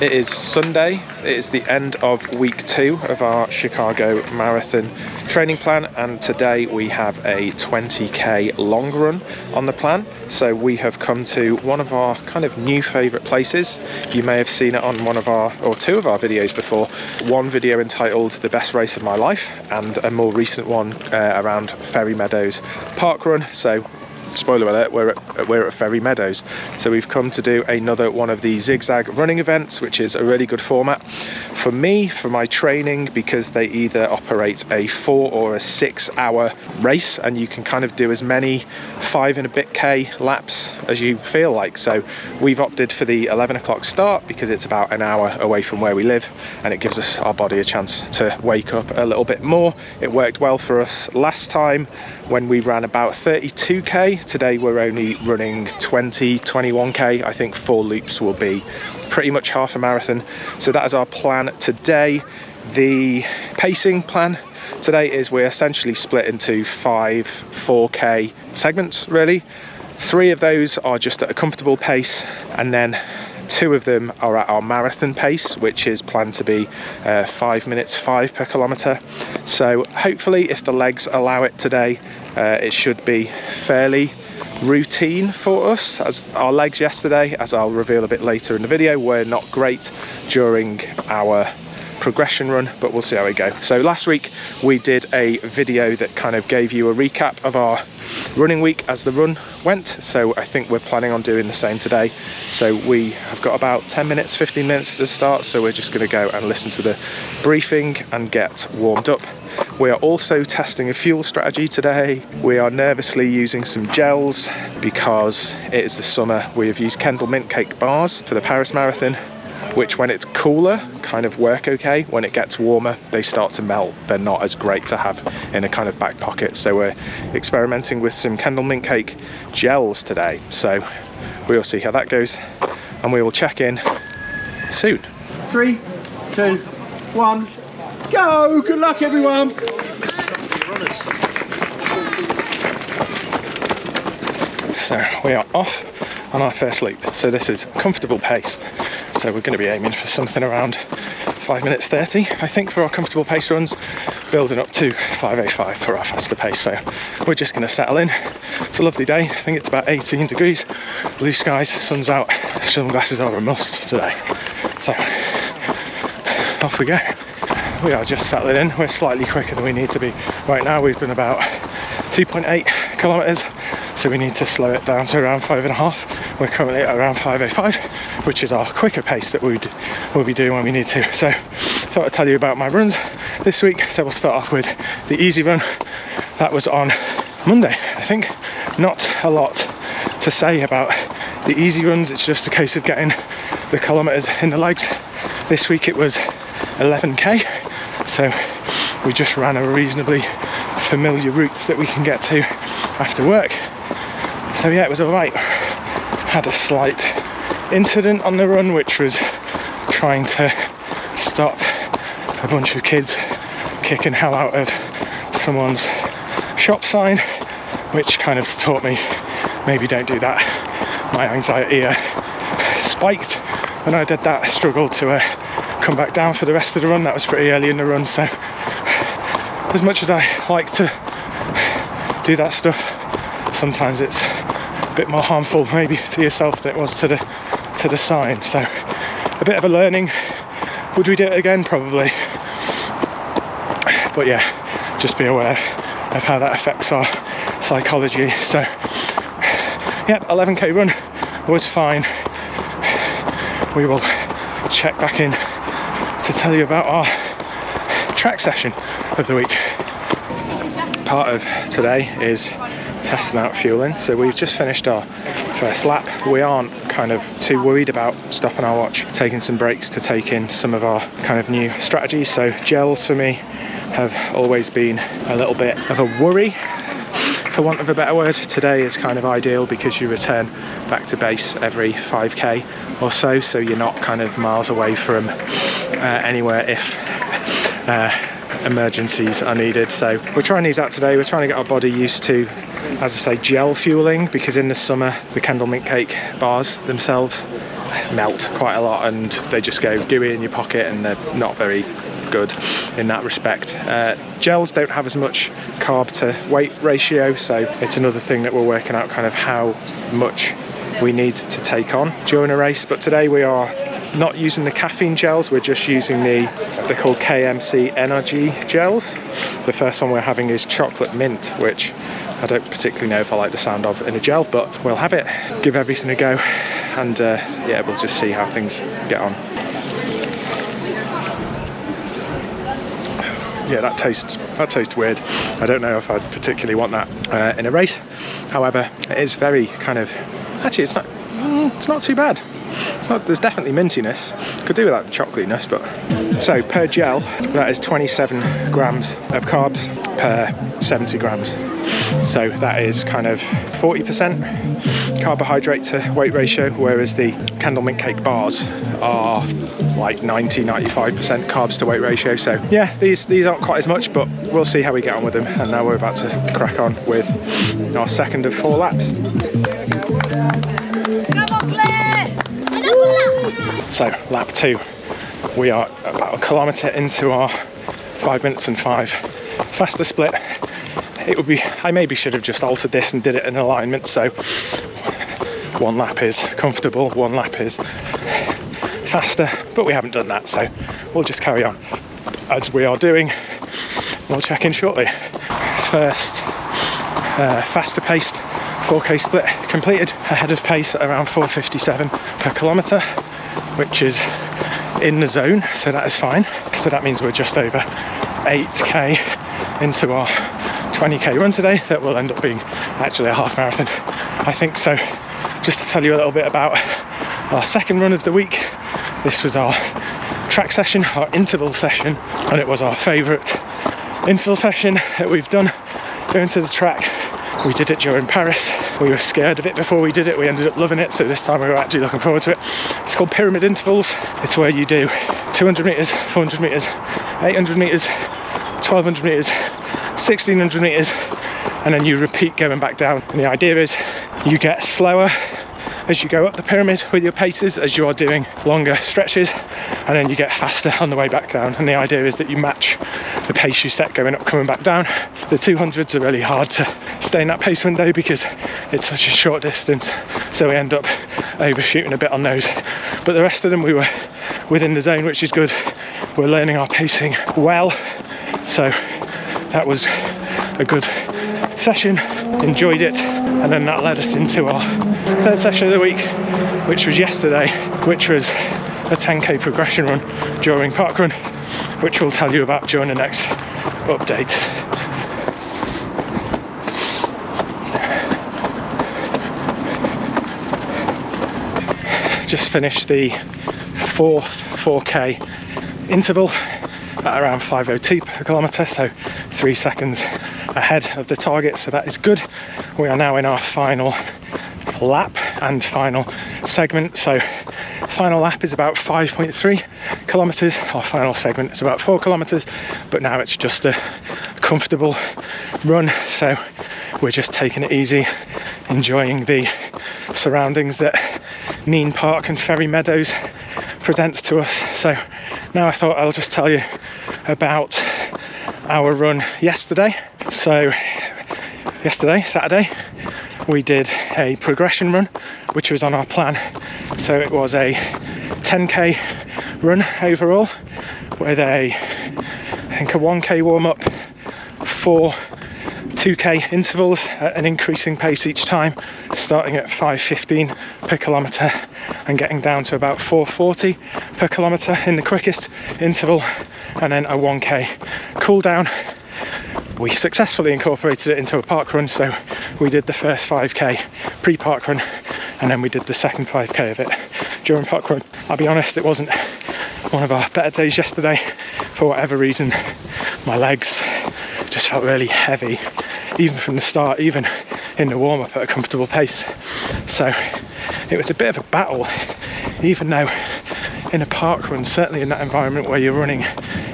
It is Sunday. It is the end of week 2 of our Chicago Marathon training plan, and today we have a 20k long run on the plan. So we have come to one of our kind of new favourite places. You may have seen it on one of our, or 2 of our videos before. One video entitled The Best Race of My Life, and a more recent one around Ferry Meadows Parkrun. So spoiler alert, we're at Ferry Meadows. So we've come to do another one of the Zig Zag running events, which is a really good format for me, for my training, because they either operate a 4 or a 6 hour race, and you can kind of do as many 5 and a bit K laps as you feel like. So we've opted for the 11 o'clock start because it's about an hour away from where we live, and it gives us, our body, a chance to wake up a little bit more. It worked well for us last time when we ran about 32k. Today we're only running 21k. I think 4 loops will be pretty much half a marathon. So that is our plan today. The pacing plan today is we're essentially split into 5 4k segments really. 3 of those are just at a comfortable pace, and then 2 of them are at our marathon pace, which is planned to be 5 minutes 5 per kilometre. So hopefully, if the legs allow it today, it should be fairly routine for us. As our legs yesterday, as I'll reveal a bit later in the video, were not great during our progression run, but we'll see how we go. So last week we did a video that kind of gave you a recap of our running week as the run went, so I think we're planning on doing the same today. So we have got about 10 minutes 15 minutes to start, so we're just going to go and listen to the briefing and get warmed up. We are also testing a fuel strategy today. We are nervously using some gels because it is the summer. We have used Kendal Mint Cake bars for the Paris Marathon, which when it's cooler kind of work okay. When it gets warmer, they start to melt. They're not as great to have in a kind of back pocket. So we're experimenting with some Kendal Mint Cake gels today. So we'll see how that goes, and we will check in soon. 3, 2, 1, go! Good luck, everyone! So we are off on our first loop. So this is a comfortable pace. So we're going to be aiming for something around 5 minutes 30, I think, for our comfortable pace runs, building up to 5:05 for our faster pace. So we're just going to settle in. It's a lovely day. I think it's about 18 degrees, blue skies, sun's out. Sunglasses are a must today. So off we go. We are just settling in. We're slightly quicker than we need to be right now. We've done about 2.8 kilometers, so we need to slow it down to around 5.5. We're currently at around 5:05, which is our quicker pace that we'll be doing when we need to. So I thought I'd tell you about my runs this week. So we'll start off with the easy run. That was on Monday, I think. Not a lot to say about the easy runs. It's just a case of getting the kilometers in the legs. This week it was 11k, so we just ran a reasonably familiar route that we can get to after work. So yeah, it was all right. Had a slight incident on the run, which was trying to stop a bunch of kids kicking hell out of someone's shop sign, which kind of taught me maybe don't do that. My anxiety spiked when I did that. I struggled to come back down for the rest of the run. That was pretty early in the run, so as much as I like to do that stuff, sometimes it's a bit more harmful maybe to yourself than it was to the sign. So a bit of a learning. Would we do it again? Probably. But yeah, just be aware of how that affects our psychology. So yeah, 11k run was fine. We will check back in to tell you about our track session of the week. Part of today is testing out fueling. So we've just finished our first lap. We aren't kind of too worried about stopping our watch, taking some breaks to take in some of our kind of new strategies. So gels for me have always been a little bit of a worry, for want of a better word. Today is kind of ideal because you return back to base every 5k or so, so you're not kind of miles away from anywhere if emergencies are needed. So we're trying these out today. We're trying to get our body used to, as I say, gel fueling, because in the summer the Kendal Mint Cake bars themselves melt quite a lot and they just go gooey in your pocket, and they're not very good in that respect. Gels don't have as much carb to weight ratio, so it's another thing that we're working out, kind of how much we need to take on during a race. But today we are not using the caffeine gels, we're just using they're called KMC energy gels. The first one we're having is chocolate mint, which I don't particularly know if I like the sound of in a gel, but we'll have it, give everything a go, and yeah, we'll just see how things get on. Yeah, that tastes weird. I don't know if I'd particularly want that in a race. However, it is very kind of, actually it's not too bad. There's definitely mintiness. Could do without the chocolatiness, but so per gel, that is 27 grams of carbs per 70 grams. So that is kind of 40% carbohydrate to weight ratio, whereas the Kendal Mint Cake bars are like 90-95% carbs to weight ratio. So yeah, these aren't quite as much, but we'll see how we get on with them. And now we're about to crack on with our second of 4 laps. So lap 2, we are about 1 kilometre into our 5 minutes and 5 faster split. It would be, I maybe should have just altered this and did it in alignment, so 1 lap is comfortable, 1 lap is faster, but we haven't done that, so we'll just carry on as we are doing. We'll check in shortly. First faster paced 4k split completed, ahead of pace at around 4:57 per kilometre, which is in the zone, so that is fine. So that means we're just over 8k into our 20k run today, that will end up being actually a half marathon, I think. So just to tell you a little bit about our second run of the week, this was our track session, our interval session, and it was our favourite interval session that we've done going to the track. We did it during Paris. We were scared of it before we did it. We ended up loving it, so this time we were actually looking forward to it. It's called pyramid intervals. It's where you do 200 metres, 400 metres, 800 metres, 1200 metres, 1600 metres, and then you repeat going back down. And the idea is you get slower as you go up the pyramid with your paces as you are doing longer stretches, and then you get faster on the way back down. And the idea is that you match the pace you set going up, coming back down. The 200s are really hard to stay in that pace window because it's such a short distance, so we end up overshooting a bit on those. But the rest of them we were within the zone, which is good. We're learning our pacing well, so that was a good session, enjoyed it. And then that led us into our third session of the week, which was yesterday, which was a 10k progression run during parkrun, which we'll tell you about during the next update. Just finished the 4th 4k interval at around 5:02 per kilometre, so 3 seconds ahead of the target, so that is good. We are now in our final lap and final segment. So final lap is about 5.3 kilometres, our final segment is about 4 kilometres, but now it's just a comfortable run, so we're just taking it easy, enjoying the surroundings that Neen Park and Ferry Meadows presents to us. So now I thought I'll just tell you about our run yesterday. So yesterday, Saturday, we did a progression run, which was on our plan. So it was a 10k run overall with I think a 1k warm-up, 4 2k intervals at an increasing pace each time, starting at 5:15 per kilometre and getting down to about 4:40 per kilometre in the quickest interval, and then a 1k cool down. We successfully incorporated it into a park run, so we did the first 5k pre-park run, and then we did the second 5k of it during park run. I'll be honest, it wasn't one of our better days yesterday. For whatever reason, my legs just felt really heavy, even from the start, even in the warm-up at a comfortable pace. So it was a bit of a battle, even though in a park run, certainly in that environment where you're running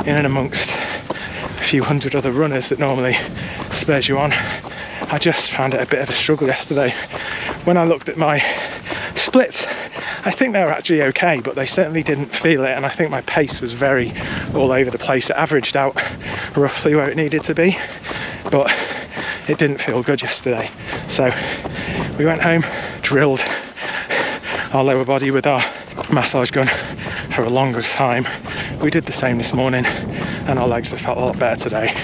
in and amongst a few hundred other runners that normally spurs you on, I just found it a bit of a struggle yesterday. When I looked at my splits, I think they were actually okay, but they certainly didn't feel it, and I think my pace was very all over the place. It averaged out roughly where it needed to be, but it didn't feel good yesterday. So we went home, drilled our lower body with our massage gun for a longer time. We did the same this morning, and our legs have felt a lot better today.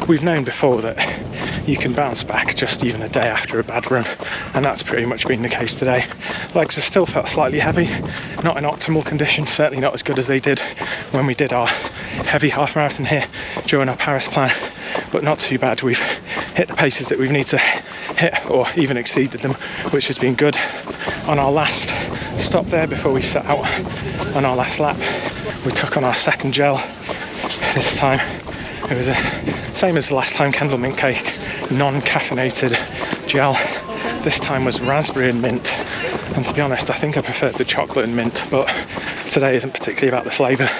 We've known before that you can bounce back just even a day after a bad run, and that's pretty much been the case today. Legs have still felt slightly heavy, not in optimal condition, certainly not as good as they did when we did our heavy half marathon here during our Paris plan, but not too bad. We've hit the paces that we need to hit, or even exceeded them, which has been good. On our last stop there before we set out on our last lap, we took on our second gel. This time it was the same as the last time, Kendal Mint Cake, non-caffeinated gel. This time was raspberry and mint, and to be honest I think I preferred the chocolate and mint, but today isn't particularly about the flavour,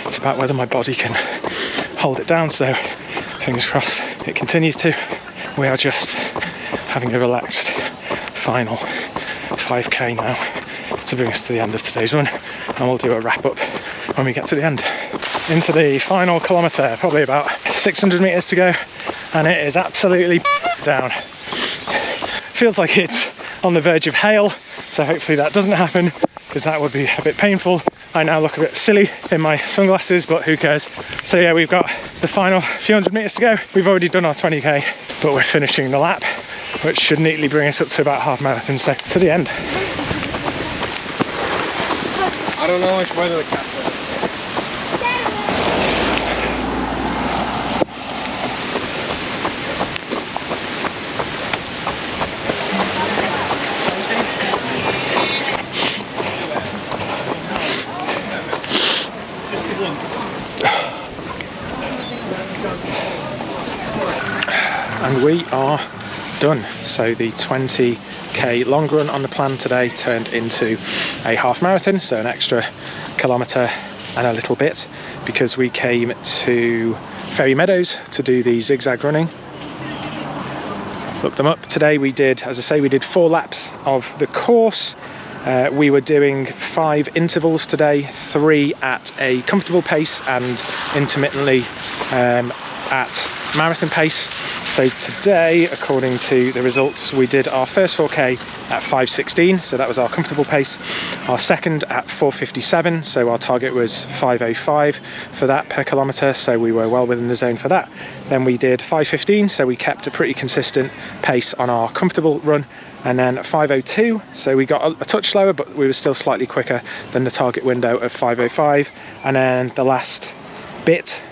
it's about whether my body can hold it down, so fingers crossed it continues to. We are just having a relaxed final 5k now to bring us to the end of today's run, and we'll do a wrap up when we get to the end. Into the final kilometre, probably about 600 metres to go, and it is absolutely down. Feels like it's on the verge of hail, so hopefully that doesn't happen, because that would be a bit painful. I now look a bit silly in my sunglasses, but who cares. So yeah, we've got the final few hundred metres to go. We've already done our 20k, but we're finishing the lap, which should neatly bring us up to about half marathon, so to the end. I don't know which way the cat is. And we are done. So the 20k long run on the plan today turned into a half marathon, so an extra kilometre and a little bit, because we came to Ferry Meadows to do the Zig Zag running. Look them up. Today we did, as I say, we did 4 laps of the course. We were doing 5 intervals today, 3 at a comfortable pace and intermittently at marathon pace. So today, according to the results, we did our first 4k at 5:16, so that was our comfortable pace. Our second at 4:57, so our target was 5:05 for that per kilometre, so we were well within the zone for that. Then we did 5:15, so we kept a pretty consistent pace on our comfortable run. And then at 5:02, so we got a touch slower, but we were still slightly quicker than the target window of 5:05. And then the last bit,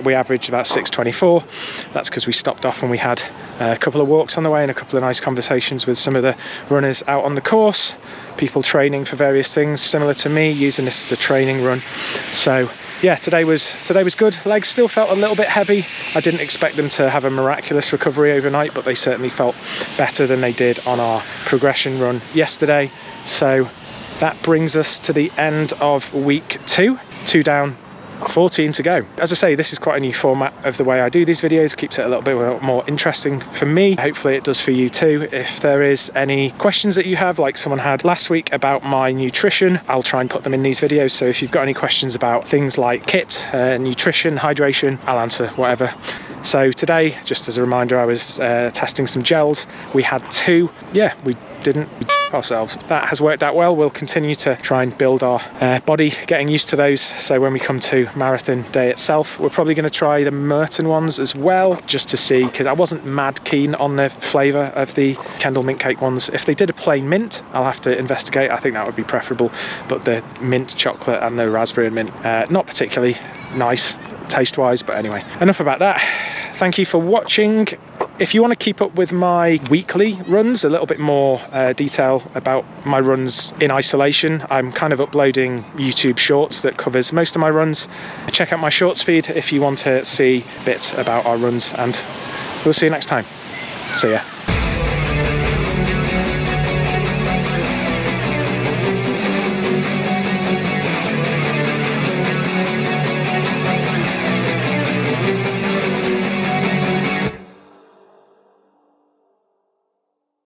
we averaged about 6:24. That's because we stopped off and we had a couple of walks on the way and a couple of nice conversations with some of the runners out on the course, people training for various things similar to me, using this as a training run. So yeah, today was good. Legs still felt a little bit heavy. I didn't expect them to have a miraculous recovery overnight, but they certainly felt better than they did on our progression run yesterday. So that brings us to the end of week 2 down, 14 to go. As I say, this is quite a new format of the way I do these videos, keeps it a little bit more interesting for me. Hopefully it does for you too. If there is any questions that you have, like someone had last week about my nutrition, I'll try and put them in these videos. So if you've got any questions about things like kit, nutrition, hydration, I'll answer whatever. So today, just as a reminder, I was testing some gels. We had 2. Yeah, we didn't ourselves. That has worked out well. We'll continue to try and build our body, getting used to those, so when we come to marathon day itself, we're probably going to try the Merton ones as well, just to see, because I wasn't mad keen on the flavour of the Kendal Mint Cake ones. If they did a plain mint, I'll have to investigate. I think that would be preferable, but the mint chocolate and the raspberry and mint, not particularly nice taste wise, but anyway, enough about that. Thank you for watching. If you want to keep up with my weekly runs, a little bit more detail about my runs in isolation, I'm kind of uploading YouTube shorts that covers most of my runs. Check out my shorts feed if you want to see bits about our runs, and we'll see you next time. See ya.